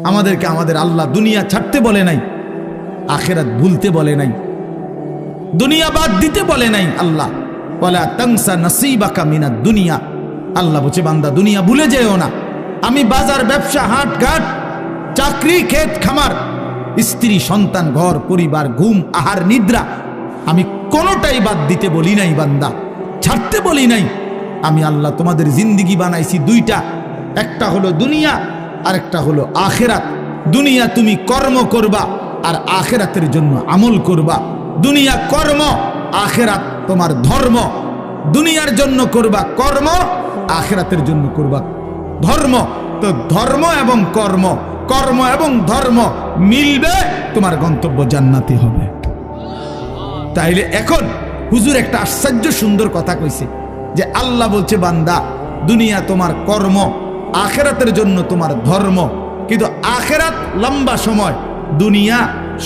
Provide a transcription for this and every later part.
আমাদেরকে আমাদের আল্লাহ দুনিয়া ছাড়তে বলে নাই, আখিরাত ভুলতে বলে নাই, দুনিয়া বাদ দিতে বলে নাই। আল্লাহ ওয়ালা তানসা নসিবাকা মিনাদ দুনিয়া, আল্লাহ বলছে বান্দা দুনিয়া ভুলে যেও না। আমি বাজার, ব্যবসা, হাট ঘাট, চাকরি, ক্ষেত খামার, স্ত্রী, সন্তান, ঘর পরিবার, ঘুম, আহার, নিদ্রা, আমি কোনোটাই বাদ দিতে বলি নাই বান্দা, ছাড়তে বলি নাই। আমি আল্লাহ তোমাদের জিন্দিগি বানাইছি দুইটা, একটা হলো দুনিয়া আর একটা হলো আখিরাত। দুনিয়া তুমি কর্ম করবা আর আখিরাতের জন্য আমল করবা। দুনিয়া কর্ম, আখিরাত তোমার ধর্ম। দুনিয়ার জন্য করবা কর্ম, আখিরাতের জন্য করবা ধর্ম। তো ধর্ম এবং কর্ম, কর্ম এবং ধর্ম মিলবে, তোমার গন্তব্য জান্নাতি হবে। তাইলে এখন হুজুর একটা আশ্চর্য সুন্দর কথা কইছে যে আল্লাহ বলছে বান্দা দুনিয়া তোমার কর্ম, আখিরাতের জন্য তোমার ধর্ম। কিন্তু আখিরাত লম্বা সময়, দুনিয়া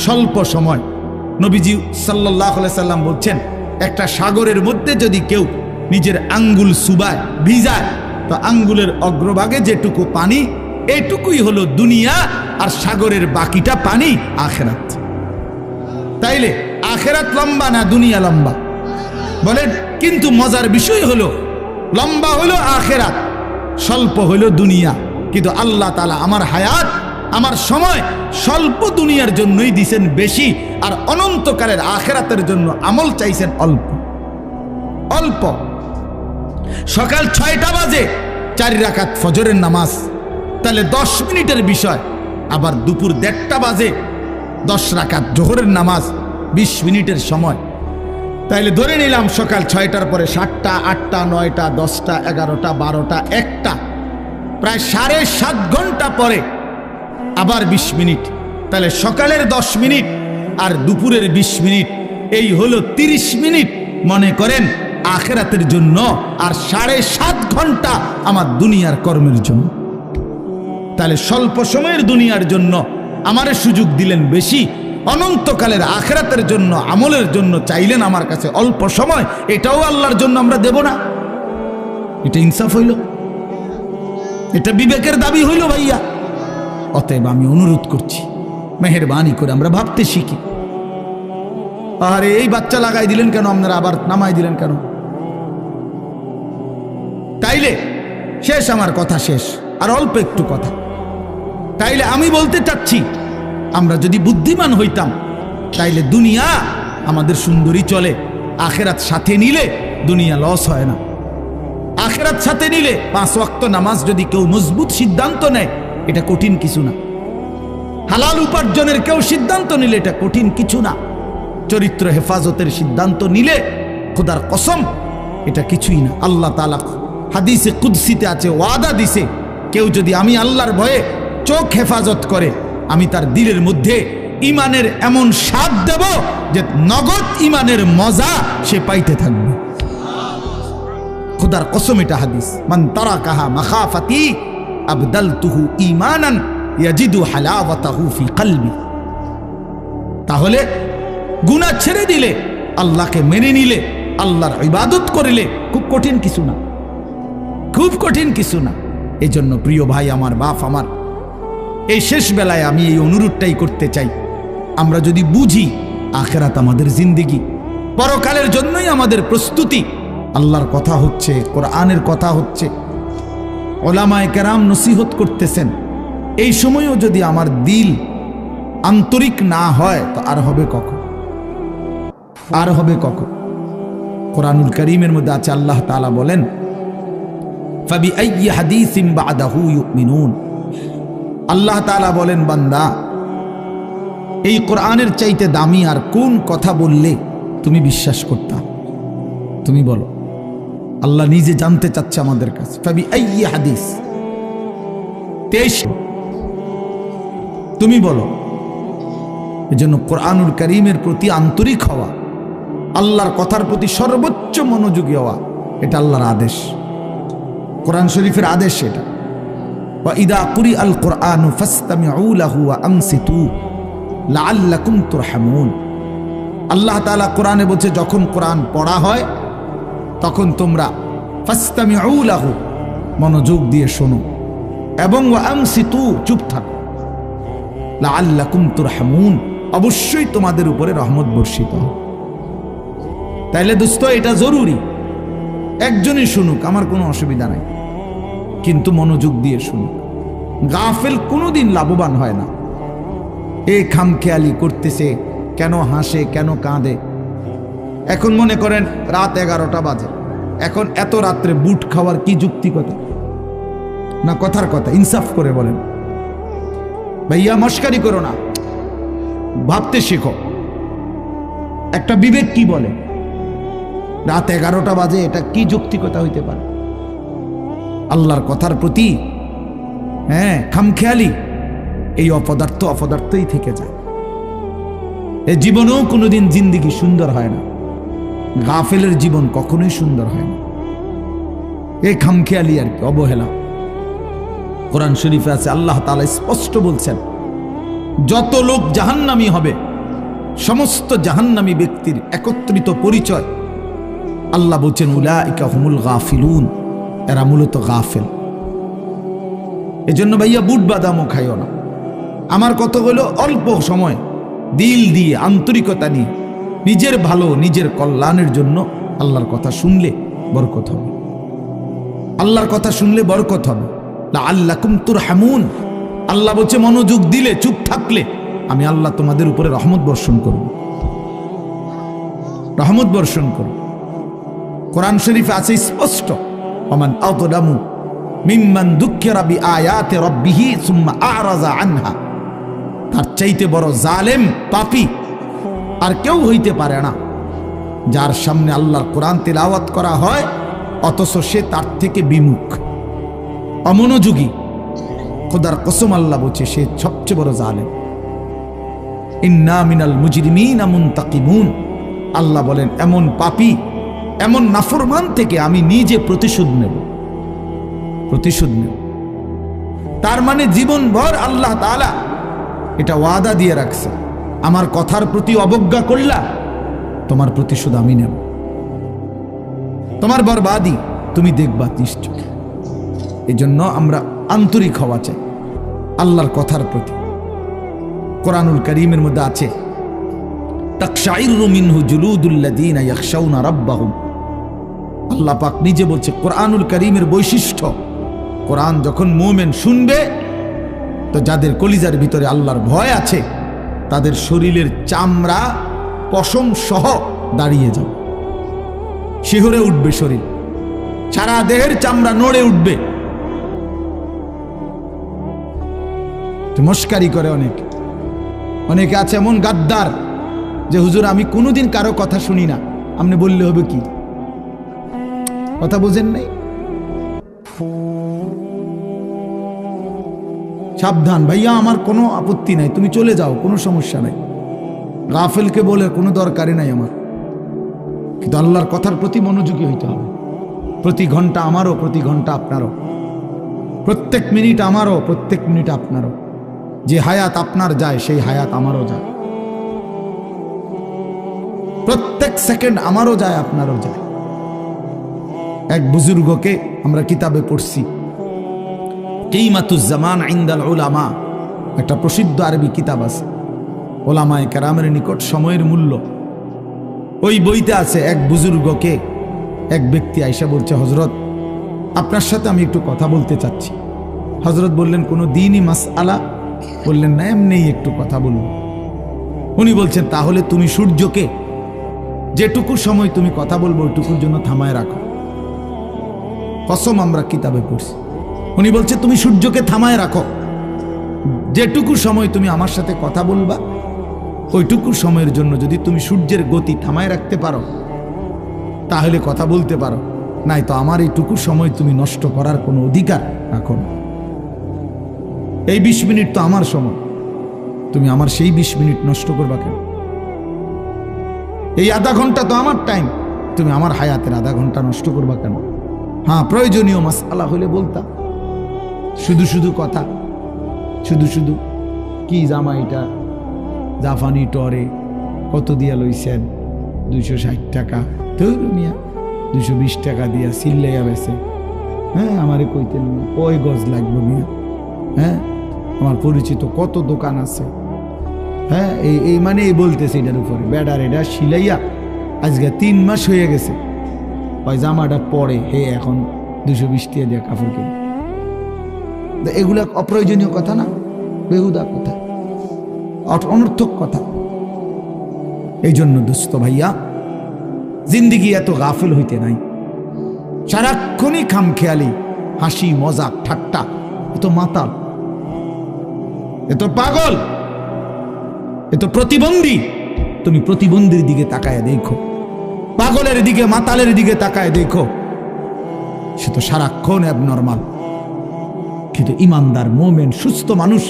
স্বল্প সময়। নবীজি সাল্লাল্লাহু আলাইহি সাল্লাম বলছেন একটা সাগরের মধ্যে যদি কেউ নিজের আঙ্গুল চুবায়, ভিজায়, তো আঙ্গুলের অগ্রভাগে যেটুকু পানি, এটুকুই হলো দুনিয়া, আর সাগরের বাকিটা পানি আখিরাত। তাইলে আখিরাত লম্বা না দুনিয়া লম্বা বলেন? কিন্তু মজার বিষয় হলো লম্বা হলো আখিরাত, স্বল্প হলো দুনিয়া। কিন্তু আল্লাহ তাআলা আমার হায়াত, আমার সময় স্বল্প দুনিয়ার জন্যই দিছেন বেশি, আর অনন্তকালের আখিরাতের জন্য আমল চাইছেন অল্প অল্প। সকাল 6টা বাজে 4 রাকাত ফজরের নামাজ, তাহলে 10 মিনিটের বিষয়। আবার দুপুর 1:30টা বাজে 10 রাকাত জোহরের নামাজ, 20 মিনিটের সময়। তাইলে ধরে নিলাম সকাল 6টার পরে 7টা, 8টা, 9টা, 10টা, 11টা, 12টা, 1টা, প্রায় 7.5 ঘন্টা পরে আবার 20 মিনিট। তাহলে সকালের 10 মিনিট আর দুপুরের 20 মিনিট, এই হলো 30 মিনিট মনে করেন আখিরাতের জন্য, আর 7.5 ঘন্টা আমার দুনিয়ার কর্মের জন্য। তাহলে স্বল্প সময়ের দুনিয়ার জন্য আমারে সুযোগ দিলেন বেশি, অনন্তকালের আখিরাতের জন্য আমলের জন্য চাইলেন আমার কাছে অল্প সময়। এটাও আল্লাহর জন্য আমরা দেব না? এটা ইনসাফ হইল? এটা বিবেকের দাবি হইল ভাইয়া? অতএব আমি অনুরোধ করছি, মেহেরবানি করে আমরা ভাবতে শিখি। আরে এই বাচ্চা লাগাই দিলেন কেন আপনারা, আবার নামাই দিলেন কেন? তাইলে শেষ, আমার কথা শেষ, আর অল্প একটু কথা। তাইলে আমি বলতে চাচ্ছি, আমরা যদি বুদ্ধিমান হইতাম তাইলে দুনিয়া আমাদের সুন্দরী চলে, আখিরাত সাথে নিলে দুনিয়া লস হয় না। আখিরাত সাথে নিলে 5 ওয়াক্ত নামাজ যদি কেউ মজবুত সিদ্ধান্ত নেয়, এটা কঠিন কিছু না। হালাল উপার্জনের কেউ সিদ্ধান্ত নিলে এটা কঠিন কিছু না। চরিত্র হেফাজতের সিদ্ধান্ত নিলে খোদার কসম এটা কিছুই না। আল্লাহ তাআলা হাদিসে কুদসিতে আছে, ওয়াদা দিছে, কেউ যদি আমি আল্লাহর ভয়ে চোখ হেফাজত করে, আমি তার দিলের মধ্যে ইমানের এমন স্বাদ দেব যে নগদ ইমানের মজা সে পাইতে থাকবে। খোদার কসম, এটা হাদিস। মান তারাকাহা মাখাফাতি আবদালতুহু ঈমানান ইয়াজিদু হালাওয়াতাহু ফি কলবি। তাহলে গুনাহ ছেড়ে দিলে, আল্লাহকে মেনে নিলে, আল্লাহর ইবাদত করিলে খুব কঠিন কিছু না, খুব কঠিন কিছু না। এই জন্য প্রিয় ভাই আমার, বাপ আমার, এই শেষ বেলায় আমি এই অনুরোধটাই করতে চাই, আমরা যদি বুঝি আখিরাত আমাদের জিন্দেগি, পরকালের জন্যই আমাদের প্রস্তুতি, আল্লাহর কথা হচ্ছে, কোরআনের কথা হচ্ছে, ওলামায়ে কেরাম নসিহত করতেছেন, এই সময়ও যদি আমার দিল আন্তরিক না হয় তো আর হবে কখন? আর হবে কখন? কোরআনুল কারীমের মধ্যে আছে, আল্লাহ তাআলা বলেন ফাবিআইয়ি হাদিসিন বা'দাহু ইউমিনুন। আল্লাহ তাআলা বলেন, বান্দা এই কোরআনের চাইতে দামি আর কোন কথা বললে তুমি বিশ্বাস করতা? তুমি বলো। আল্লাহ নিজে জানতে চাচ্ছে আমাদের কাছে, ফাবিআইয়ি হাদিস, 23 তুমি বলো। এজন্য কোরআনুল কারীমের প্রতি আন্তরিক হওয়া, আল্লাহর কথার প্রতি সর্বোচ্চ মনোযোগী হওয়া, এটা আল্লাহর আদেশ, কোরআন শরীফের আদেশ এটা। ওয়া ইদা কুরিআল কুরআনু ফাসতামিউ লাহু ওয়া আনসিতু লাআল্লাকুম তুরহামুন। আল্লাহ তাআলা কোরআনে বলছে, যখন কোরআন পড়া হয় তখন তোমরা ফাসতামিউ লাহু, মনোযোগ দিয়ে শোনো, এবং ওয়া আনসিতু, চুপ থাকো। লাআল্লাকুম তুরহামুন, অবশ্যই তোমাদের উপরে রহমত বর্ষিত হবে। তাইলে দোস্ত এটা জরুরি, একজনই শুনুক, আমার কোনো অসুবিধা নাই, কিন্তু মনোযোগ দিয়ে শুনুক। গাফেল কোনোদিন লাভবান হয় না। এ খামখেয়ালি করতেছে, কেন হাসে, কেন কাঁদে। এখন মনে করেন রাত 11টা বাজে, এখন এত রাত্রে বুট খাওয়ার কি যুক্তিকতা? না কথার কথা, ইনসাফ করে বলেন। ভাইয়া মস্কারি করো না, ভাবতে শেখো। একটা বিবেক কি বলে? রাত 11টা বাজে, এটা কি যুক্তিকতা হইতে পারে? আল্লাহর কথার প্রতি খামখেয়ালি, এই অপদার্থই থেকে যায়। এ জীবনেও কোনোদিন জিন্দেগি সুন্দর হয় না। গাফেলের জীবন কখনোই সুন্দর হয় না। এই খামখেয়ালি আর কি, অবহেলা। কোরআন শরীফে আছে, আল্লাহ তাআলা স্পষ্ট বলছেন, যত লোক জাহান্নামী হবে, সমস্ত জাহান্নামী ব্যক্তির একত্রিত পরিচয় আল্লাহ বলছেন উলাইকা হুমুল গাফিলুন, এরা মূলত গাফেল। এজন্য ভাইয়া বুট বাদামও খাইও না। আমার কথা হলো, অল্প সময় দিল দিয়ে, আন্তরিকতা নিয়ে, নিজের ভালো, নিজের কল্যাণের জন্য আল্লাহর কথা শুনলে বরকত হবে। আল্লাহর কথা শুনলে বরকত হবে। লাআল্লাকুম তুরহামুন, আল্লাহ বলছে মনোযোগ দিলে, চুপ থাকলে আমি আল্লাহ তোমাদের উপরে রহমত বর্ষণ করব, রহমত বর্ষণ করব। কোরআন শরীফে আছে স্পষ্ট, ওমান আযলামু মিম্মান যুক্কিরা বিআয়াতি রাব্বিহি সুম্মা আ'রাযা আনহা। তার চাইতে বড় জালেম, পাপী আর কেউ হইতে পারে না, যার সামনে আল্লাহর কোরআন তিলাওয়াত করা হয় অথচ সে তার থেকে বিমুখ, অমনোযোগী। খোদার কসম, আল্লাহ বলছে সে সবচেয়ে বড় জালেম। ইন্না মিনাল মুজরিমিনা মুনতাকিমুন, আল্লাহ বলেন এমন পাপী, এমন নাফরমান থেকে আমি নিজে প্রতিশোধ নেব, প্রতিশোধ নেব। তার মানে জীবনভর আল্লাহ তাআলা এটা ওয়াদা দিয়ে রাখছে, আমার কথার প্রতি অবজ্ঞা করলা, তোমার প্রতিশোধ আমি নেব, তোমার বরবাদি তুমি দেখবা নিশ্চয়। এই জন্য আমরা আন্তরিক হওয়া চাই আল্লাহর কথার প্রতি। কোরআনুল কারীমের মধ্যে আছে, তাকশাইরু মিনহু জুলুদুল্লাযীনা ইয়াখশাউনা রাব্বাহুম। আল্লাহ পাক নিজে বলছে, কোরআনুল কারীমের বৈশিষ্ট্য, কোরআন যখন মুমিন শুনবে তো যাদের কলিজার ভিতরে আল্লাহর ভয় আছে তাদের শরীরের চামড়া পশম সহ দাঁড়িয়ে যাবে, শিহরে উঠবে শরীর, সারা দেহের চামড়া নড়ে উঠবে। মস্কারি করে অনেকে আছে এমন গাদ্দার যে হুজুর আমি কোনোদিন কারো কথা শুনি না, আপনি বললে হবে কি? কথা বোঝেন নাই? সাবধান ভাইয়া, আমার কোনো আপত্তি নাই, তুমি চলে যাও, কোনো সমস্যা নাই। গাফেলকে বলে কোনো দরকারই নাই আমার, কিন্তু আল্লাহর কথার প্রতি মনোযোগী হইতে হবে। প্রতি ঘন্টা আমারও, প্রতি ঘন্টা আপনারও, প্রত্যেক মিনিট আমারও, প্রত্যেক মিনিট আপনারও। যে হায়াত আপনার যায় সেই হায়াত আমারও যায়, প্রত্যেক সেকেন্ড আমারও যায়, আপনারও যায়। এক বুজুর্গকে আমরা কিতাবে পড়ছি, কিমাতুজ জামান ইনদাল উলামা, একটা প্রসিদ্ধ আরবি কিতাব আছে, ওলামায়ে কেরামের নিকট সময়ের মূল্য। ওই বইতে আছে, এক বুজুর্গকে এক ব্যক্তি আইসা বলছে, হযরত আপনার সাথে আমি একটু কথা বলতে চাচ্ছি। হযরত বললেন, কোনো দ্বীনি মাসআলা? বললেন না, এমনি একটু কথা বলবো। উনি বলছেন, তাহলে তুমি সূর্যকে যেটুকু সময় তুমি কথা বলবো ওইটুকুর জন্য থামায় রাখো। কসম, আমরা কিতাবে পড়ছি। উনি বলছে তুমি সূর্যকে থামায় রাখো, যেটুকু সময় তুমি আমার সাথে কথা বলবা ওইটুকু সময়ের জন্য যদি তুমি সূর্যের গতি থামায় রাখতে পারো তাহলে কথা বলতে পারো, নাই তো আমার এইটুকু সময় তুমি নষ্ট করার কোনো অধিকার রাখো না। এই 20 মিনিট তো আমার সময়, তুমি আমার সেই 20 মিনিট নষ্ট করবা কেন? এই আধা ঘন্টা তো আমার টাইম, তুমি আমার হায়াতের আধা ঘন্টা নষ্ট করবা কেন? হ্যাঁ, প্রয়োজনীয় মাসআলা হলে বলতাম, শুধু শুধু কথা, শুধু শুধু কি জামা এটা জাপানি টরে কত দিয়া লইছেন? 260 টাকা। ধর মিয়া 220 টাকা দিয়া সিল্লাইয়া বেছে। হ্যাঁ, আমারে কইতেন কয় গজ লাগবে মিয়া? হ্যাঁ, আমার পরিচিত কত দোকান আছে, হ্যাঁ এই মানে এই বলতেছে এটার উপরে বেডার এটা সিলাইয়া আজকে 3 মাস হয়ে গেছে, ওই জামাটা পরে হে এখন 220 টাকা দিয়ে কাপড় কিনে। এগুলা অপ্রয়োজনীয় কথা না, বেহুদা কথা, অনর্থক কথা। এই জন্য দোস্ত ভাইয়া, জিন্দিগি এত গাফিল হইতে নাই, সারাক্ষণই খামখেয়ালি, হাসি মজাক ঠাট্টা, এত মাতাল, এত পাগল, এত প্রতিবন্ধী। তুমি প্রতিবন্ধীর দিকে তাকায় দেখো, পাগলের দিকে মাতালের দিকে তাকায় দেখো, সে তো সারাক্ষণ অ্যাবনর্মাল। কিন্তু ইমানদার মোমেন সুস্থ মানুষ,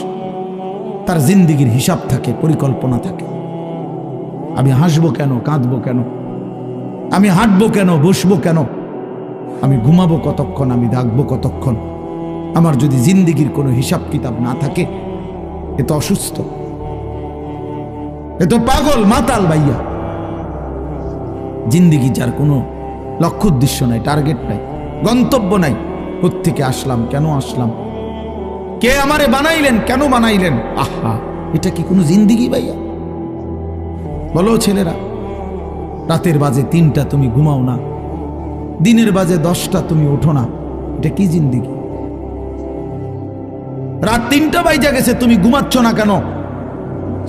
তার জিন্দিগির হিসাব থাকে, পরিকল্পনা থাকে। আমি হাসবো কেন, কাঁদবো কেন, আমি হাঁটবো কেন, বসবো কেন, আমি ঘুমাবো কতক্ষণ, আমি জাগবো কতক্ষণ। আমার যদি জিন্দিগির কোনো হিসাব কিতাব না থাকে, এ তো অসুস্থ, এ তো পাগল মাতাল ভাইয়া। জিন্দিগি যার কোনো লক্ষ্য উদ্দেশ্য নাই, টার্গেট নাই, গন্তব্য নাই, কোত্থেকে আসলাম, কেন আসলাম, কে আমারে বানাইলেন, কেন বানাইলেন, আহা, এটা কি কোনো জিন্দিগি ভাইয়া? বলো ছেলেরা, রাতের বাজে 3টা তুমি ঘুমাও না, দিনের বাজে 10টা তুমি ওঠো না, এটা কি জিন্দিগি? রাত 3টা বাজে গেছে তুমি ঘুমাচ্ছ না কেন?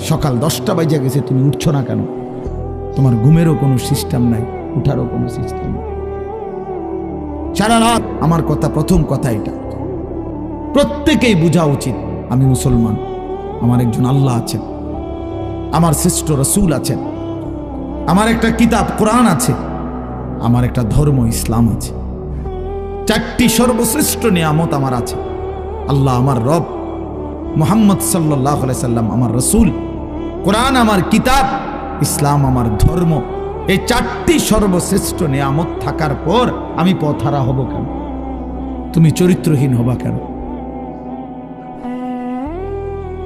সকাল 10টা বাজে গেছে তুমি উঠছো না কেন? তোমার ঘুমেরও কোনো সিস্টেম নাই, উঠারও কোনো সিস্টেম নাই, সারা রাত। আমার কথা, প্রথম কথা এটা প্রত্যেকেই বোঝা উচিত, আমি মুসলমান, আমার একজন আল্লাহ আছেন, আমার শ্রেষ্ঠ রসুল আছেন, আমার একটা কিতাব কোরআন আছে, আমার একটা ধর্ম ইসলাম আছে। 4টি সর্বশ্রেষ্ঠ নিয়ামত আমার আছে। আল্লাহ আমার রব, মুহাম্মদ সাল্লাল্লাহু আলাইহি সাল্লাম আমার রসুল, কোরআন আমার কিতাব, ইসলাম আমার ধর্ম। এই 4টি সর্বশ্রেষ্ঠ নিয়ামত থাকার পর আমি পথহারা হব কেন? তুমি চরিত্রহীন হবা কেন?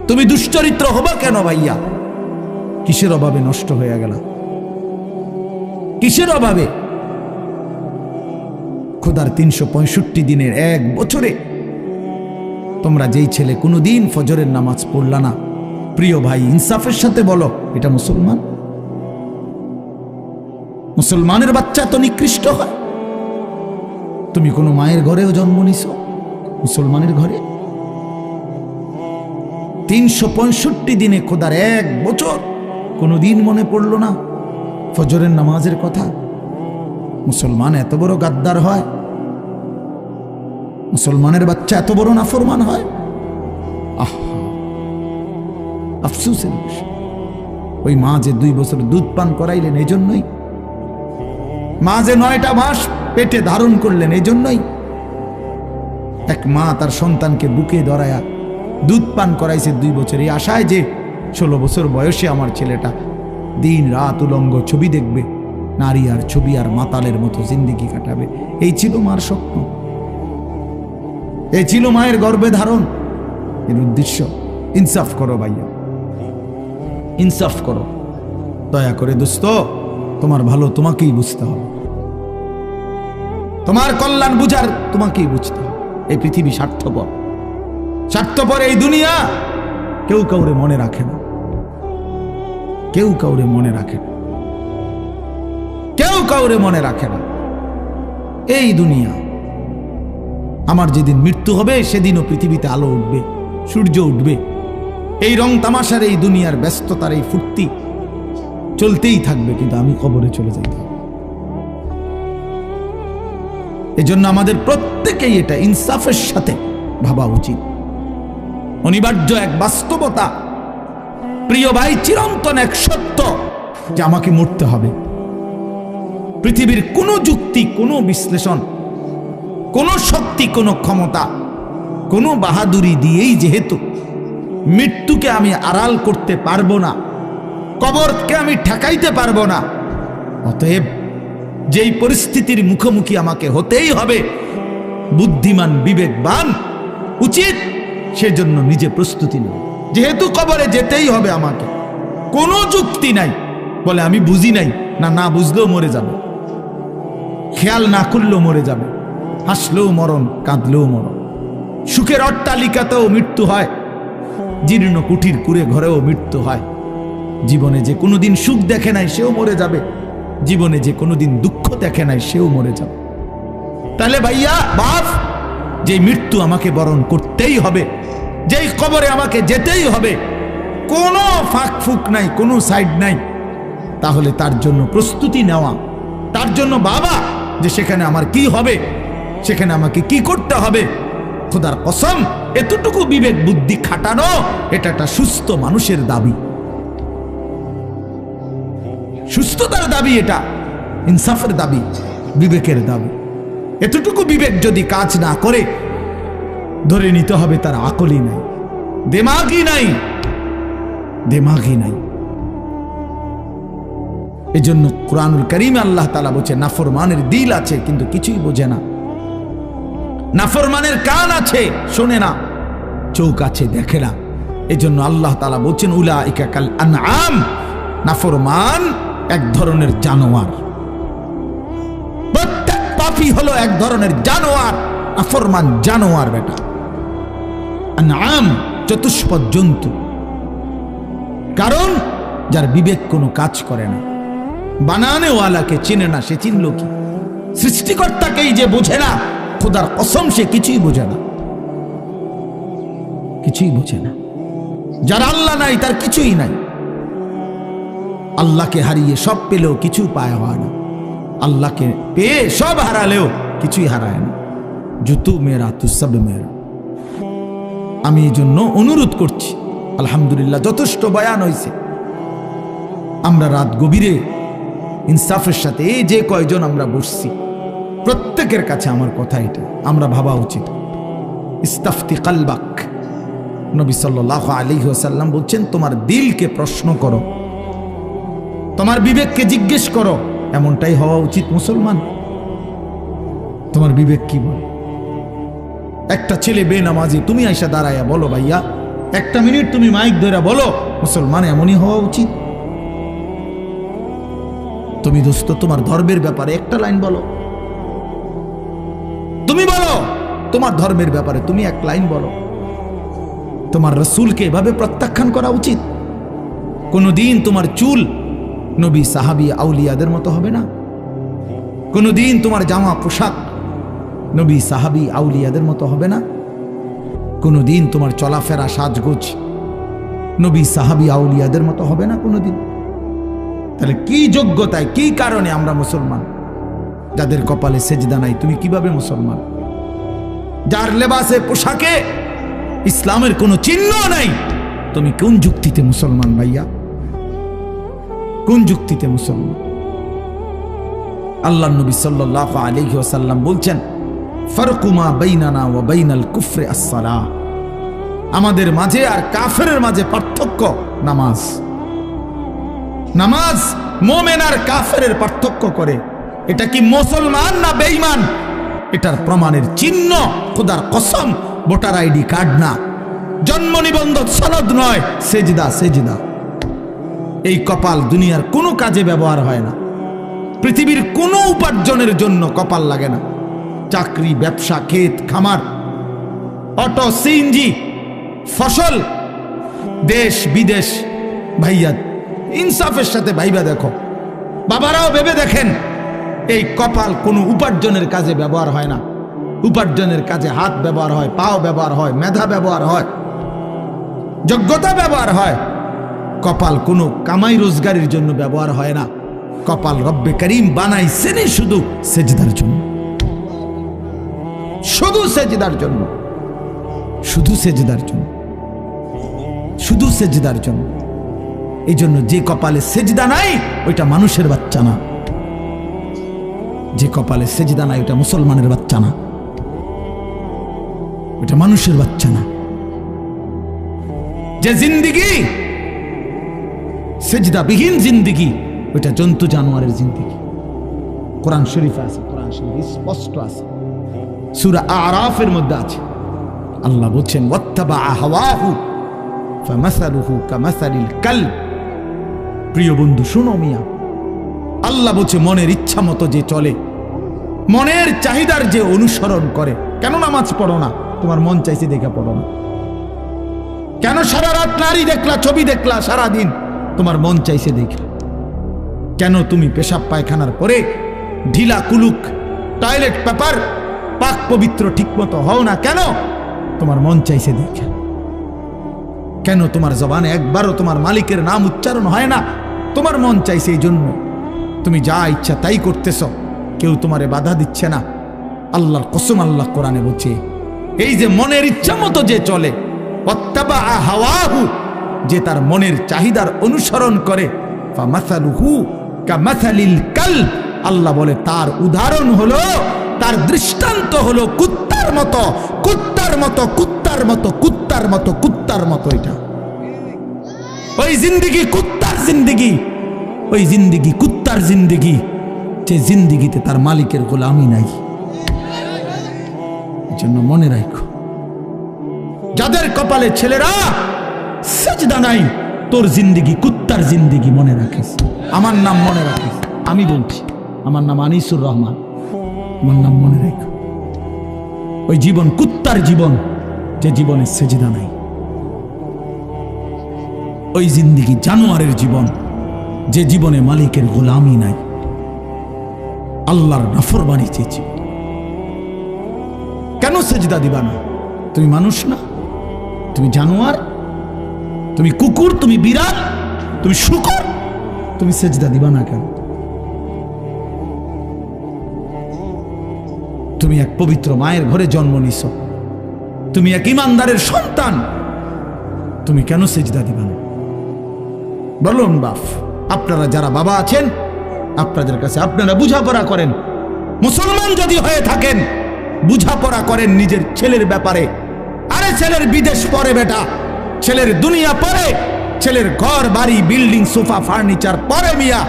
তুমি দুশ্চরিত্র হবা কেন ভাইয়া? কিসের অভাবে নষ্ট হয়ে গেল? কিসের অভাবে? খোদার 365 দিনের 1 বছরে তোমরা যেই ছেলে কোনোদিন ফজরের নামাজ পড়লা না, প্রিয় ভাই ইনসাফের সাথে বলো, এটা মুসলমান? মুসলমানের বাচ্চা তো নিকৃষ্ট হয়। তুমি কোনো মায়ের ঘরেও জন্ম নিছো, মুসলমানের ঘরে? 365 দিনে খোদার 1 বছর কোনোদিন মনে পড়লো না ফজরের নামাজের কথা? মুসলমান এত বড় গাদ্দার হয়? মুসলমানের বাচ্চা এত বড় নাফরমান হয়? আফসোসের বিষয়। ওই মা যে 2 বছর দুধ পান করাইলেন, এই জন্যই। মা যে 9টা মাস পেটে ধারণ করলেন, এই জন্যই। এক মা তার সন্তানকে বুকে ধরায়া দুধ পান করাইছে 2 বছর, এই আশায় যে 16 বছর বয়সে আমার ছেলেটা দিন রাত উলঙ্গ ছবি দেখবে, নারী আর ছবি আর মাতালের মতো জিন্দিগি কাটাবে। এই ছিল মার স্বপ্ন, এই ছিল মায়ের গর্ভে ধারণ, এর উদ্দেশ্য। ইনসাফ করো ভাইয়া, ইনসাফ করো দয়া করে দোস্ত। তোমার ভালো তোমাকেই বুঝতে হবে, তোমার কল্যাণ বুঝার তোমাকেই বুঝতে হবে। এই পৃথিবী স্বার্থপর, স্বার্থপর এই দুনিয়া। কেউ কাউরে মনে রাখে না, কেউ কাউরে মনে রাখে না, কেউ কাউরে মনে রাখে না। এই দুনিয়া, আমার যেদিন মৃত্যু হবে সেদিনও পৃথিবীতে আলো উঠবে, সূর্য উঠবে। এই রং তামাশার, এই দুনিয়ার ব্যস্ততার, এই ফুর্তি চলতেই থাকবে, কিন্তু আমি কবরে চলে যাই। এজন্য আমাদের প্রত্যেকেই এটা ইনসাফের সাথে ভাবা উচিত, অনিবার্য এক বাস্তবতা। প্রিয় ভাই, চিরন্তন এক সত্য যে আমাকে মরতে হবে। পৃথিবীর কোনো যুক্তি, কোনো বিশ্লেষণ, কোনো শক্তি, কোনো ক্ষমতা, কোনো বাহাদুরি দিয়েই যেহেতু মৃত্যুকে আমি আড়াল করতে পারবো না, কবরকে আমি ঠেকাইতে পারবো না, অতএব যেই পরিস্থিতির মুখোমুখি আমাকে হতেই হবে, বুদ্ধিমান বিবেকবান উচিত সেজন্য নিজে প্রস্তুতি নেব। যেহেতু কবরে যেতেই হবে আমাকে, কোনো যুক্তি নাই বলে আমি বুঝি নাই, না না বুঝলেও মরে যাবে, খেয়াল না করলেও মরে যাবে, হাসলেও মরণ, কাঁদলেও মরণ। সুখের অট্টালিকাতেও মৃত্যু হয়, জীর্ণ কুঠির কুড়ে ঘরেও মৃত্যু হয়। জীবনে যে কোনোদিন সুখ দেখে নাই সেও মরে যাবে, জীবনে যে কোনোদিন দুঃখ দেখে নাই সেও মরে যাবে। তাহলে ভাইয়া বাপ, যে মৃত্যু আমাকে বরণ করতেই হবে, যেই কবরে আমাকে যেতেই হবে, কোনো ফাঁক ফুক নাই, কোনো সাইড নাই, তাহলে তার জন্য প্রস্তুতি নেওয়া, তার জন্য বাবা যে সেখানে আমার কি হবে, সেখানে আমাকে কি করতে হবে, খোদার কসম এতটুকু বিবেক বুদ্ধি খাটানো এটা একটা সুস্থ মানুষের দাবি, সুস্থতার দাবি, এটা ইনসাফের দাবি, বিবেকের দাবি। এতটুকু বিবেক যদি কাজ না করে, ধরে নিতে হবে তার আকলই নাই, দিমাগই নাই, দিমাগই নাই। এজন্য কুরআনুল কারীমে আল্লাহ তাআলা বলেছে, নাফরমানের দিল আছে কিন্তু কিছুই বোঝে না, নাফরমানের কান আছে শোনে না, চোখ আছে দেখে না। এজন্য আল্লাহ তাআলা বলছেন, উলাইকা কাল আনআম, নাফরমান এক ধরনের জানোয়ার। প্রত্যেক পাপী হলো এক ধরনের জানোয়ার, নাফরমান জানোয়ার বেটা। আনআম চতুষ্পদ জন্তু, কারণ যার বিবেক কোনো কাজ করে না, বানানেওয়ালাকে চিনে না, সে চিনল কি? সৃষ্টিকর্তাকেই যে বোঝে না, খোদার কসম সে কিছুই বোঝে না, কিছুই বোঝে না। যার আল্লাহ নাই তার কিছুই নাই। আল্লাহকে হারিয়ে সব পেলেও কিছু পায় হয় না, আল্লাহকে পেয়ে সব হারালেও কিছুই হারায় না। জুতু মেরা তু সব মেরা। আমি এই জন্য অনুরোধ করছি, আলহামদুলিল্লাহ যথেষ্ট বয়ান হয়েছে। আমরা রাত গভীরে ইনসাফের সাথে এই যে কয়জন আমরা বসছি, প্রত্যেকের কাছে আমার কথা এটা আমরা ভাবা উচিত। ইস্তাফতি কালবাক, নবী সাল্লাল্লাহু আলাইহি ওয়াসাল্লাম বলছেন, তোমার দিলকে প্রশ্ন করো, তোমার বিবেককে জিজ্ঞেস করো। এমনটাই হওয়া উচিত মুসলমান। তোমার বিবেক কি বলে? একটা ছেলে বেনামাজি, তুমি আইসা দাঁড়াইয়া বলো, ভাইয়া একটা মিনিট তুমি মাইক ধরে বলো, মুসলমান এমনই হওয়া উচিত। তুমি দোস্ত তোমার ধর্মের ব্যাপারে একটা লাইন বলো, তুমি বলো তোমার ধর্মের ব্যাপারে তুমি এক লাইন বলো। তোমার রাসূলকে এভাবে প্রত্যাখ্যান করা উচিত। কোনদিন তোমার চুল নবী সাহাবী আউলিয়াদের মতো হবে না, কোনদিন তোমার জামা পোশাক নবী সাহাবী আউলিয়াদের মতো হবে না, কোনদিন তোমার চলাফেরা সাজগোজ নবী সাহাবী আউলিয়াদের মতো হবে না কোনদিন। তাহলে কি যোগ্যতায়, কি কারণে আমরা মুসলমান? যাদের কপালে সেজদা নাই, তুমি কিভাবে মুসলমান? যার লেবাসে পোশাকে ইসলামের কোনো চিহ্ন নাই, তুমি কোন যুক্তিতে মুসলমান ভাইয়া? কোন যুক্তিতে মুসলমান? আল্লাহ নবী সাল্লাল্লাহু আলাইহি ওয়াসাল্লাম বলছেন, ফারকু মা বাইনানা ওয়া বাইনাল কুফরি আস-সালাহ। আমাদের মাঝে আর কাফেরের মাঝে পার্থক্য নামাজ। নামাজ মুমিন আর কাফেরের পার্থক্য করে। এটা কি মুসলমান না বেঈমান? এটার প্রমাণের চিহ্ন খোদার কসম ভোটার আইডি কার্ড না, জন্ম নিবন্ধন সনদ নয়, সেজদা। সেজদা এই কপাল দুনিয়ার কোনো কাজে ব্যবহার হয় না, পৃথিবীর কোনো উপার্জনের জন্য কপাল লাগে না। চাকরি, ব্যবসা, ক্ষেত খামার, অটো, সিএনজি, ফসল, দেশ বিদেশ, ভাইয়া ইনসাফের সাথে ভাইবা দেখো, বাবারাও ভেবে দেখেন, এই কপাল কোনো উপার্জনের কাজে ব্যবহার হয় না। উপার্জনের কাজে হাত ব্যবহার হয়, পাও ব্যবহার হয়, মেধা ব্যবহার হয়, যোগ্যতা ব্যবহার হয়। কপাল কোনো কামাই রোজগারের জন্য ব্যবহার হয় না। কপাল রব্বে করিম বানাইছেন শুধু সেজদার জন্য, শুধু সেজদার জন্য, শুধু সেজদার জন্য, শুধু সেজদার জন্য। এই জন্য যে কপালে সেজদা নাই ওইটা মানুষের বাচ্চা না, যে কপালে সেজদা নাই ওটা মুসলমানের বাচ্চা না, ওটা মানুষের বাচ্চা না। যে জিন্দিগি সেজদা বিহীন জিন্দিগি, ওইটা জন্তু জানোয়ারের জিন্দিগি। কোরআন শরীফে আছে, কোরআন শরীফ স্পষ্ট আছে, সূরা আরাফের মধ্যে আছে। আল্লাহ বলছেন, ওয়াত্তাবা হাওয়াহু ফামাসালুহু কামাসালিল কালব। প্রিয় বন্ধু শুনো মিয়া, আল্লাহ বলছে মনের ইচ্ছা মতো যে চলে, মনের চাহিদার যে অনুসরণ করে। কেন নামাজ পড়ো না? তোমার মন চাইছে দেখে পড়ো না। কেন সারা রাত নারী দেখলা, ছবি দেখলা, সারাদিন তোমার মন চাইছে দেখলা? কেন তুমি পেশাব পায়খানার পরে ঢিলা কুলুক টয়লেট পেপার পাক পবিত্র ঠিক মতো হও না? কেন? তোমার মন চাইছে দেখে। কেন তোমার জবানে একবারও তোমার মালিকের নাম উচ্চারণ হয় না? তোমার মন চাইছে এই জন্য। তুমি যা ইচ্ছা তাই করতেছ, কেউ তোমারে বাধা দিচ্ছে না। আল্লাহর কসম, আল্লাহ কোরআনে বলছে, এই যে মনের ইচ্ছা মতো যে চলে, ওয়াত্তাবা হাওয়াহু, যে তার মনের চাহিদার অনুসরণ করে, ফামাসালুহু কামাসালিল কালব, আল্লাহ বলে তার উদাহরণ হলো, তার দৃষ্টান্ত হলো কুত্তার মতো, কুত্তার মতো, কুত্তার মতো, কুত্তার মতো, কুত্তার মতো। এটা ওই জিন্দেগি কুত্তার জিন্দেগি, ওই জিন্দেগি কুত্তার জিন্দেগি, যে জিন্দেগিতে তার মালিকের গোলামি নাই। জন্য মনে রাখো, যাদের কপালে ছেলেরা সেজদা নাই, তোর জিন্দেগি কুত্তার জিন্দেগি, মনে রাখিস। আমার নাম মনে রাখিস, আমি বলছি, আমার নাম আনিসুর রহমান, আমার নাম মনে রেখো। ওই জীবন কুত্তার জীবন, যে জীবনে সেজদা নাই। ওই জিন্দেগি জানোয়ারের জীবন, যে জীবনে মালিকের গোলামি নাই, আল্লাহর নাফরমানি চেয়েছি। কেন সেজদা দিবা না? তুমি মানুষ না? তুমি জানোয়ার? তুমি কুকুর? তুমি বিড়াল? তুমি শূকর? তুমি সেজদা দিবা না কেন? তুমি এক পবিত্র মায়ের ঘরে জন্ম নিছ, তুমি এক ইমানদারের সন্তান, তুমি কেন সেজদা দিবা না? বলুন বাপ, আপনারা যারা বাবা আছেন, আপনাদের কাছে আপনারা বুঝাপড়া করেন। মুসলমান যদি হয়ে থাকেন, বুঝাপড়া করেন নিজের ছেলের ব্যাপারে। আরে ছেলের বিদেশ পরে বেটা, ছেলের দুনিয়া পরে, ছেলের ঘর বাড়ি বিল্ডিং সোফা ফার্নিচার পরে। মিয়া,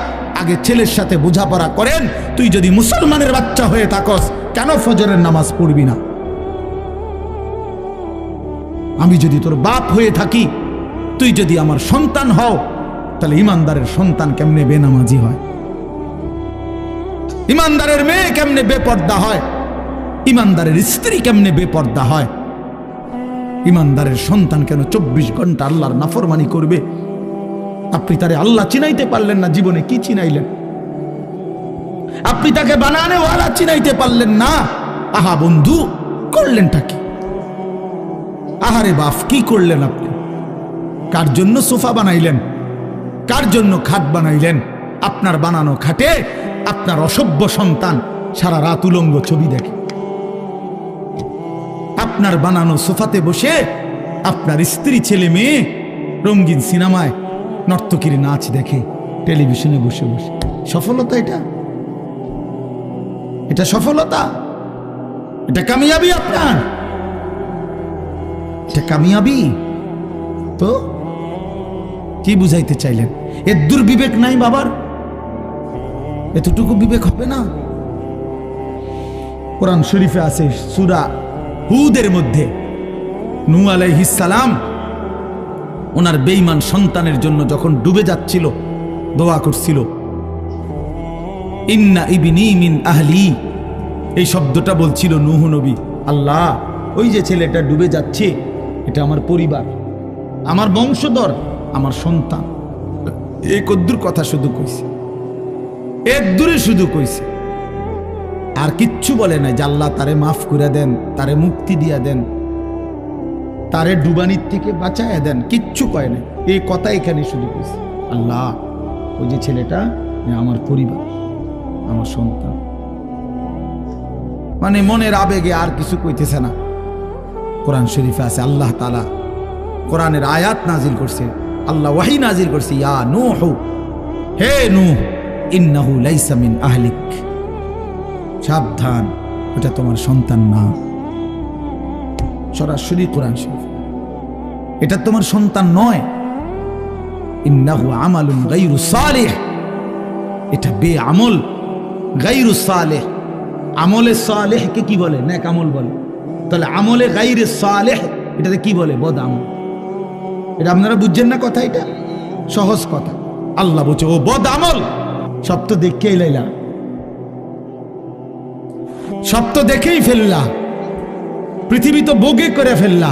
আগে ছেলের সাথে বোঝাপড়া করেন। তুই যদি মুসলমানের বাচ্চা হয়ে থাকস, কেন ফজরের নামাজ পড়বি না? আমি যদি তোর বাপ হয়ে থাকি, তুই যদি আমার সন্তান হও, তাহলে ইমানদারের সন্তান কেমনে বেনামাজি হয়? ইমানদারের মেয়ে কেমনে বেপর্দা হয়? ইমানদারের স্ত্রী কেমনে বেপর্দা হয়? ইমানদারের সন্তান কেন 24 ঘন্টা আল্লাহর নাফরমানি করবে? আপনি তারে আল্লাহ চিনাইতে পারলেন না, জীবনে কি চিনাইলেন? আপনি তাকে বানানে ওয়ালা চিনাইতে পারলেন না। আহা বন্ধু, করলেনটা কি? আহারে বাপ, কি করলেন আপনি? কার জন্য সোফা বানাইলেন? কার জন্য খাট বানাইলেন? আপনার বানানো খাটে আপনার অসভ্য সন্তান সারা রাত উলঙ্গ ছবি দেখে। আপনার বানানো সোফাতে বসে আপনার স্ত্রী ছেলে মেয়ে রঙিন সিনেমায় নর্তকীর নাচ দেখে টেলিভিশনে বসে বসে। সফলতা এটা? এটা সফলতা? এটা কামিয়াবি আপনার? এটা কামিয়াবি? তো কি বুঝাইতে চাইলেন? এর দুর্বিবেক নাই বাবার? এতটুকু বিবেক হবে না? কোরআন শরীফে আছে সূরা হুদের মধ্যে, নূহ আলাইহিস সালাম ওনার বেঈমান সন্তানের জন্য যখন ডুবে যাচ্ছিল, দোয়া করছিল, ইন্না ইবনি মিন আহলি। এই শব্দটা বলছিল নূহ নবী, আল্লাহ ওই যে ছেলেটা ডুবে যাচ্ছে, এটা আমার পরিবার, আমার বংশধর, আমার সন্তান। এই কদ্দুর কথা শুধু কইছে, এক দূরে শুধু কইছে, আর কিচ্ছু বলে নাই যে আল্লাহ তারে মাফ করে দেন, তারে মুক্তি দিয়া দেন, তারে ডুবানির থেকে বাঁচায় দেন, কিচ্ছু কয় নাই। এই কথা এখানে শুধু কইছে, আল্লাহ ওই যে ছেলেটা আমার পরিবার, আমার সন্তান। মানে মনের আবেগে আর কিছু কইতেছে না। কোরআন শরীফে আছে আল্লাহ তাআলা কোরআনের আয়াত নাজিল করছে, আল্লাহ ওয়াহি নাজিল করছে, ইয়া নূহ, হে নূহ, ইন্নাহু লাইসা মিন আহলিক, সাবধান, ওটা তোমার সন্তান না। সরাসরি কোরআন শরীফ, এটা তোমার সন্তান নয়। ইন্নাহু আমালুন গায়রু সালিহ, এটা বেআমল, গায়রু সালেহ। আমলে সালেহকে কি বলে? নেক আমল বলে। তাহলে আমলে গায়রে সালেহ এটাতে কি বলে? বদ আমল। এটা আপনারা বুঝছেন না কথা? এটা সহজ কথা। আল্লাহ বলছে ও বদ আমল, সব তো দেখেই লাইলা, সব তো দেখেই ফেললা, পৃথিবী তো বগে করে ফেললা,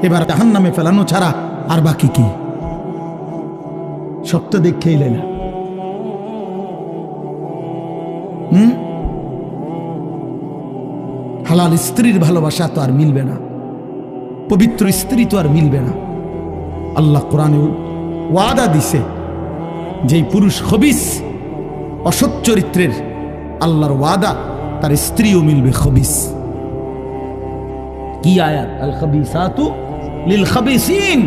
এবার জাহান্নামে ফেলানো ছাড়া আর বাকি কি? সব তো দেখেই লেলা। হালাল স্ত্রীর ভালোবাসা তো আর মিলবে না, পবিত্র স্ত্রী তো আর মিলবে না। আল্লাহ কোরআনে ওয়াদা দিছে, যেই পুরুষ খবিস অসৎ চরিত্রের, আল্লাহর ওয়াদা তার স্ত্রীও মিলবে খবিস। কি আয়াত? আল খাবিসাতু লিল খাবিসিন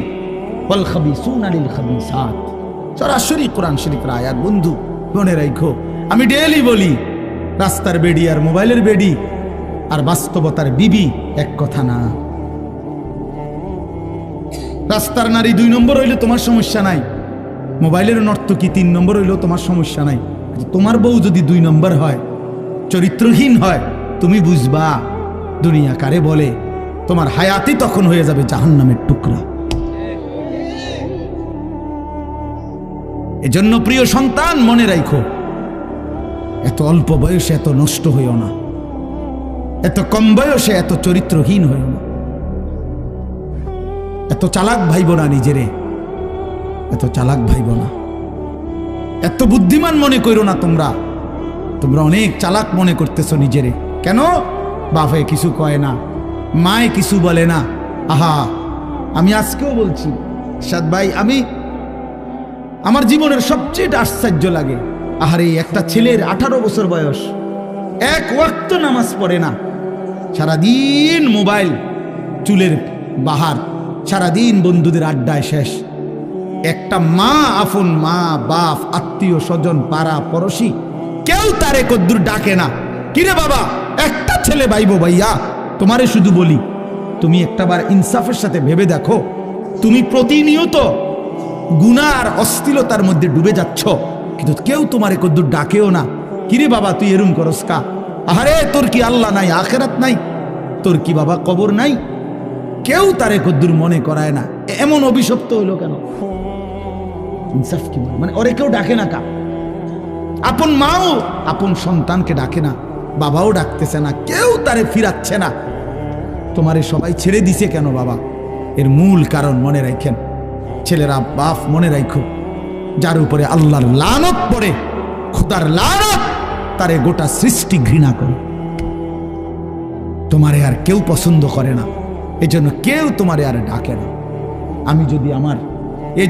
ওয়াল খাবিসুনা লিল খাবিসাত। সরাসরি কোরআন শরীফের আয়াত। বন্ধু মনে রাখো, আমি ডেইলি বলি, রাস্তার বেডি আর মোবাইলের বেডি আর বাস্তবতার বিবি এক কথা না। রাস্তার নারী 2 নম্বর হইলে তোমার সমস্যা নাই, মোবাইলের নর্তকী 3 নম্বর হইলেও তোমার সমস্যা নাই। তোমার বউ যদি 2 নম্বর হয়, চরিত্রহীন হয়, তুমি বুঝবা দুনিয়া কারে বলে। তোমার হায়াতি তখন হয়ে যাবে জাহান্নামের টুকরা। এজন্য প্রিয় সন্তান মনে রাখো, এত অল্প বয়সে এত নষ্ট হইও না, এত কম বয়সে এত চরিত্রহীন হইও না, এত চালাক ভাইব না নিজেরে, এত চালাক ভাইব না, এত বুদ্ধিমান মনে করো না। তোমরা অনেক চালাক মনে করতেছো নিজেরে। কেন? বাপে কিছু কয় না, মায়ে কিছু বলে না। আহা, আমি আজকেও বলছি সাদ ভাই, আমার জীবনের সবচেয়ে আশ্চর্য লাগে, আহারে একটা ছেলের 18 বছর বয়স, এক ওয়াক্ত নামাজ পড়ে না, সারাদিন মোবাইল, চুলের বাহার, সারাদিন বন্ধুদের আড্ডায় শেষ। একটা মা, আপন মা, বাপ, আত্মীয় স্বজন, পাড়া পড়শি, কেউ তারে কদ্দুর ডাকে না। কিরে বাবা, একটা ছেলে ভাইবো ভাইয়া, তোমারে শুধু বলি, তুমি একটাবার ইনসাফের সাথে ভেবে দেখো, তুমি প্রতিনিয়ত গুনার অশ্লীলতার মধ্যে ডুবে যাচ্ছ, কিন্তু কেউ তোমারে কদ্দুর ডাকেও না। কিরে বাবা, তুই এরম করস কা? আহারে, তোর কি আল্লাহ নাই, আখেরাত নাই? তোর কি বাবা কবর নাই? কেউ তারে কদ্দুর মনে করায় না। এমন অভিশপ্ত হইল কেন? ইনসাফ কি মানে? ওরে কেউ ডাকে না কা? আপন মাও আপন সন্তানকে ডাকে না, বাবাও ডাকতেছে না, কেউ তারে ফিরাচ্ছে না। তোমারে সবাই ছেড়ে দিছে কেন বাবা? এর মূল কারণ মনে রাখেন, ছেলেরা বাপ মনে রাখো, যার উপরে আল্লাহর লানত পড়ে, খোদার লানত, তারে গোটা সৃষ্টি ঘৃণা করে। তোমারে আর কেউ পছন্দ করে না, এজন্য কেউ তোমারে আর ডাকে না।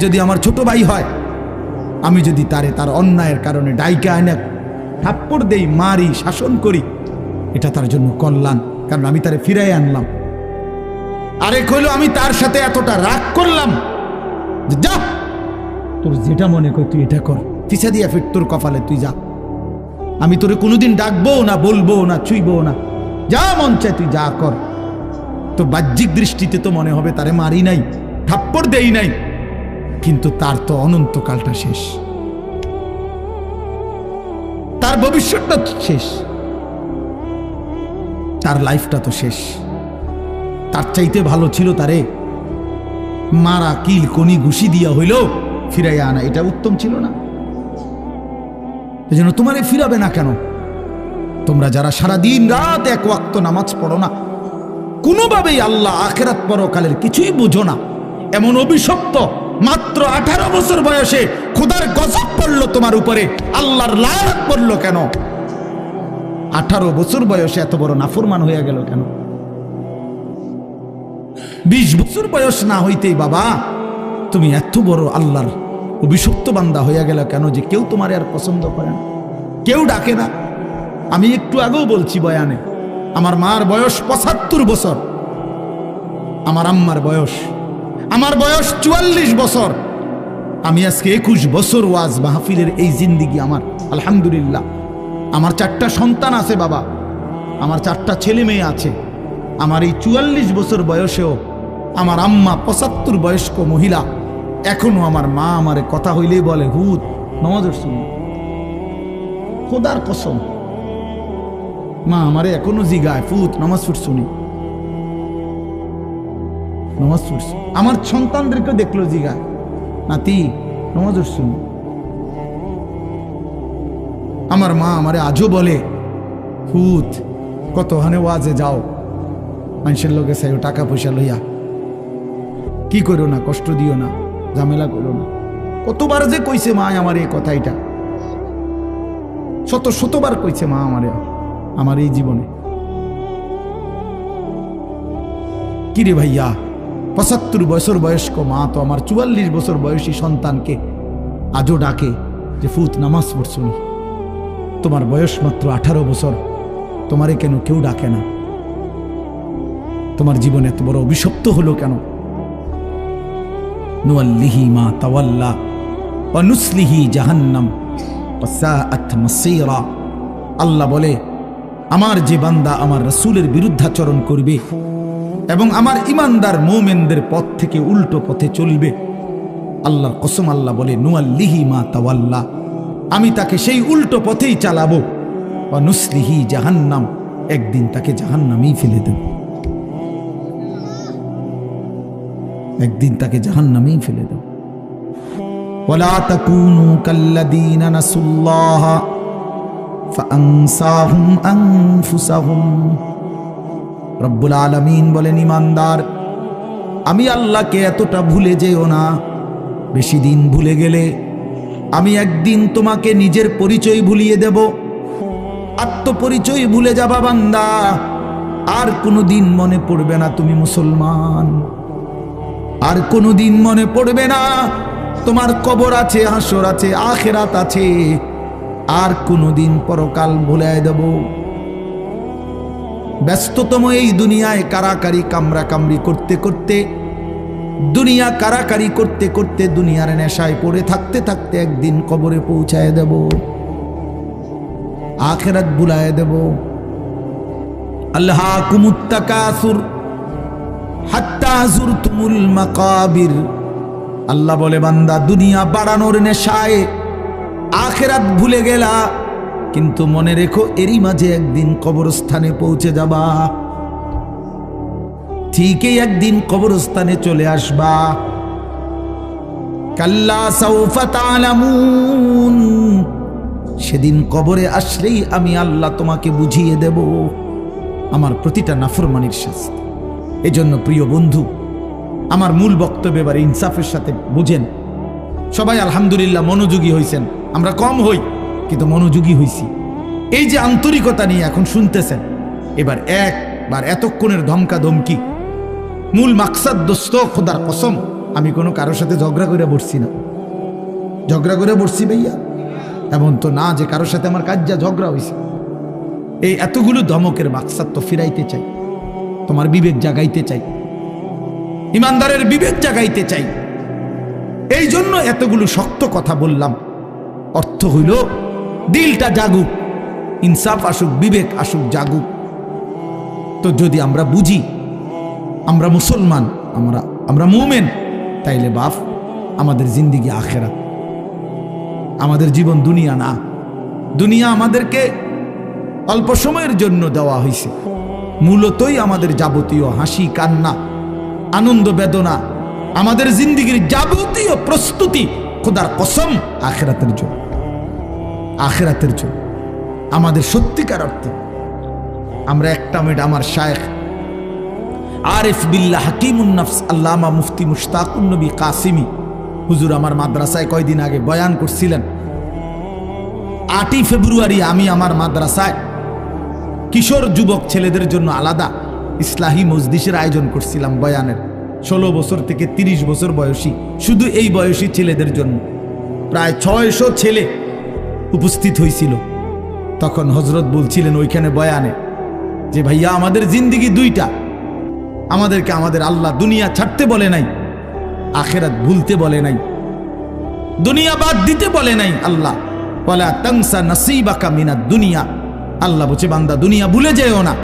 যদি আমার ছোট ভাই হয়, আমি যদি তার অন্যায়ের কারণে ডাইকে আনে থাপ্পড় দেই, মারি, শাসন করি, এটা তার জন্য কল্যাণ, কারণ আমি তারে ফিরাই আনলাম। আরেক হইল, আমি তার সাথে এতটা রাগ করলাম, যা তোর যেটা মনে কর তুই এটা কর, ফিসা দিয়া ফির তোর কপালে তুই যা, আমি তোরে কোনোদিন ডাকবো না, বলবো না, ছুঁইবো না, যা মন চায় তুই যা কর। তো বাহ্যিক দৃষ্টিতে তো মনে হবে তারে মারি নাই, থাপ্পড় দেই নাই, কিন্তু তার তো অনন্তকালটা শেষ, তার ভবিষ্যৎটা শেষ, তার লাইফটা তো শেষ। তার চাইতে ভালো ছিল তারে মারা, কিল, কনি, ঘুষি দিয়া হইল ফিরাইয়া আনা, এটা উত্তম ছিল না? এজন্য তোমারে ফিরাবে না কেন? তোমরা যারা সারাদিন রাত এক ওয়াক্ত নামাজ পড়ো না, কোনোভাবেই আল্লাহ আখেরাত পরকালের কিছুই বুঝো না, এমন অভিশপ্ত, মাত্র 18 বছর বয়সে খোদার গজব পড়লো তোমার উপরে, আল্লাহর লানত পড়লো কেন? 18 বছর বয়সে এত বড় নাফরমান হয়ে গেল কেন? 20 বছর বয়স না হইতেই বাবা তুমি এত বড় আল্লাহর অভিশপ্ত বান্দা হইয়া গেল কেন, যে কেউ তোমার আর পছন্দ করে না, কেউ ডাকে না? আমি একটু আগেও বলছি বয়ানে, আমার মার বয়স 75 বছর, আমার আম্মার বয়স, আমার বয়স 44 বছর। আমি আজকে 21 বছর ওয়াজ মাহফিলের এই জিন্দিগি আমার, আলহামদুলিল্লাহ। আমার 4টা সন্তান আছে বাবা, আমার 4টা ছেলে মেয়ে আছে। আমার এই 44 বছর বয়সেও আমার আম্মা 75 বয়স্ক মহিলা, এখনো আমার মা আমারে কথা হইলেই বলে, হুত নামাজ শুনি, খোদার কসম মা আমারে এখনো জিগায়, ফুত নামাজ শুনি, নামাজ পড়ছি। আমার সন্তানদেরকে দেখলো জিগায়, নাতি নামাজ শুনি। আমার মা আমারে আজও বলে, ফুত কত হানে ওয়াজে যাও, মানুষের লোকে চাইও টাকা পয়সা লইয়া, কি করো না, কষ্ট দিও না, ঝামেলা করো না। কতবার যে কইছে মা আমার এই কথাইটা, শতবার কইছে মা আমার এই জীবনে। কিরে ভাইয়া, 75 বছর বয়স্ক মা তো আমার 44 বছর বয়সী সন্তানকে আজও ডাকে যে ফুত নামাজ পড়ছুনি, তোমার বয়স মাত্র 18 বছর, তোমারে কেন কেউ ডাকে না? তোমার জীবনে এত বড় অভিশপ্ত হলো কেন? নুয়াল্লিহি মা তাওয়াল্লা ওয়া নুসলিহি জাহান্নাম ওয়া সাআত মাসীরা। আল্লাহ বলে, আমার যে বান্দা আমার রাসূলের বিরুদ্ধাচরণ করবে এবং আমার ঈমানদার মুমিনদের পথ থেকে উল্টো পথে চলবে, আল্লাহর কসম আল্লাহ বলে, নুয়াল্লিহি মা তাওয়াল্লা, আমি তাকে সেই উল্টো পথেই চালাবো, ওয়া নুসলিহি জাহান্নাম, একদিন তাকে জাহান্নামেই ফেলে দেব, একদিন তাকে জাহান্নামেই ফেলে দেব। ওয়ালা তাকুনু কাল্লাযীনা নাসুল্লাহ ফাআনসাহুম আনফুসাহুম। রব্বুল আলামিন বলেন, ঈমানদার, আমি আল্লাহকে এতটা ভুলে যেও না। বেশি দিন ভুলে গেলে আমি একদিন তোমাকে নিজের পরিচয় ভুলিয়ে দেব, আত্মপরিচয় ভুলে যাবা বান্দা, আর কোনোদিন মনে পড়বে না তুমি মুসলমান, আর কোনোদিন মনে পড়বে না তোমার কবর আছে, হাসর আছে, আখিরাত আছে, আর কোনোদিন পরকাল ভুলে দেব। ব্যস্ততম এই দুনিয়ায় কারাকারি কামড়াকামড়ি করতে করতে, দুনিয়া কারাকারি করতে করতে, দুনিয়ার নেশায় পড়ে থাকতে থাকতে একদিন কবরে পৌঁছায় দেব, আখিরাত ভুলায় দেব। আল্লাহাকুমুত তাকাসুর হাত্তা যুরতুমুল মাকাবির। আল্লাহ বলে, বান্দা, দুনিয়া বাড়ানোর নেশায় আখিরাত ভুলে গেলা, কিন্তু মনে রেখো এরই মাঝে একদিন কবরস্থানে পৌঁছে যাবা, ঠিকই একদিন কবরস্থানে চলে আসবা। কাল্লা সাউফা তা'লামুন, সেদিন কবরে আসলেই আমি আল্লাহ তোমাকে বুঝিয়ে দেব আমার প্রতিটা নাফরমানির শাস্তি। এজন্য প্রিয় বন্ধু, আমার মূল বক্তব্য এবার ইনসাফের সাথে বুঝেন। সবাই আলহামদুলিল্লাহ মনোযোগী হয়েছেন, আমরা কম হই কিন্তু মনোযোগী হইছি। এই যে আন্তরিকতা নিয়ে এখন শুনতেছেন, এবার একবার এতক্ষণের ধমকা ধমকি, মূল মাকসাদ দোস্ত, খোদার কসম আমি কোনো কারোর সাথে ঝগড়া করে বসছি না। ঝগড়া করে বসছি ভাইয়া এমন তো না যে কারোর সাথে আমার কাজ ঝগড়া হয়েছে। এই এতগুলো ধমকের মাকসাদ তো ফিরাইতে চাই, তোমার বিবেক জাগাইতে চাই, ইমানদারের বিবেক জাগাইতে চাই। এই জন্য এতগুলো শক্ত কথা বললাম। অর্থ হইল দিলটা জাগুক, ইনসাফ আসুক, বিবেক আসুক, জাগুক। তো যদি আমরা বুঝি আমরা মুসলমান, আমরা মুমিন, তাইলে বাপ আমাদের জিন্দিগি আখিরাত, আমাদের জীবন দুনিয়া না। দুনিয়া আমাদেরকে অল্প সময়ের জন্য দেওয়া হয়েছে, মূলতই আমাদের যাবতীয় হাসি কান্না আনন্দ বেদনা, আমাদের জিন্দিগির যাবতীয় প্রস্তুতি খোদার কসম আখিরাতের জন্য, আখিরাতের জন্য। আমাদের সত্যিকার অর্থে আমরা একটা মিনিট, আমার শায়েখ আরিফ বিল্লাহ হাকিমুন নফস আল্লামা মুফতি মুশতাকুন নবী কাসিমি হুজুর আমার মাদ্রাসায় কয়দিন আগে বয়ান করছিলেন। 8ই ফেব্রুয়ারি আমি আমার মাদ্রাসায় কিশোর যুবক ছেলেদের জন্য আলাদা ইসলাহি মজলিসের আয়োজন করছিলাম বয়ানের। 16 বছর থেকে 30 বছর বয়সী, শুধু এই বয়সী ছেলেদের জন্য প্রায় 600 ছেলে উপস্থিত হয়েছিল। তখন হজরত বলছিলেন ওইখানে বয়ানে যে, ভাইয়া আমাদের জিন্দিগি দুইটা, আমাদেরকে আমাদের আল্লাহ দুনিয়া ছাড়তে বলে নাই, আখিরাত ভুলতে বলে নাই, দুনিয়া বাদ দিতে বলে নাই। আল্লাহ ওয়ালা তানসা নাসীবাকা মিনাদ দুনিয়া, আল্লাহ বলছে বান্দা দুনিয়া ভুলে যেও না।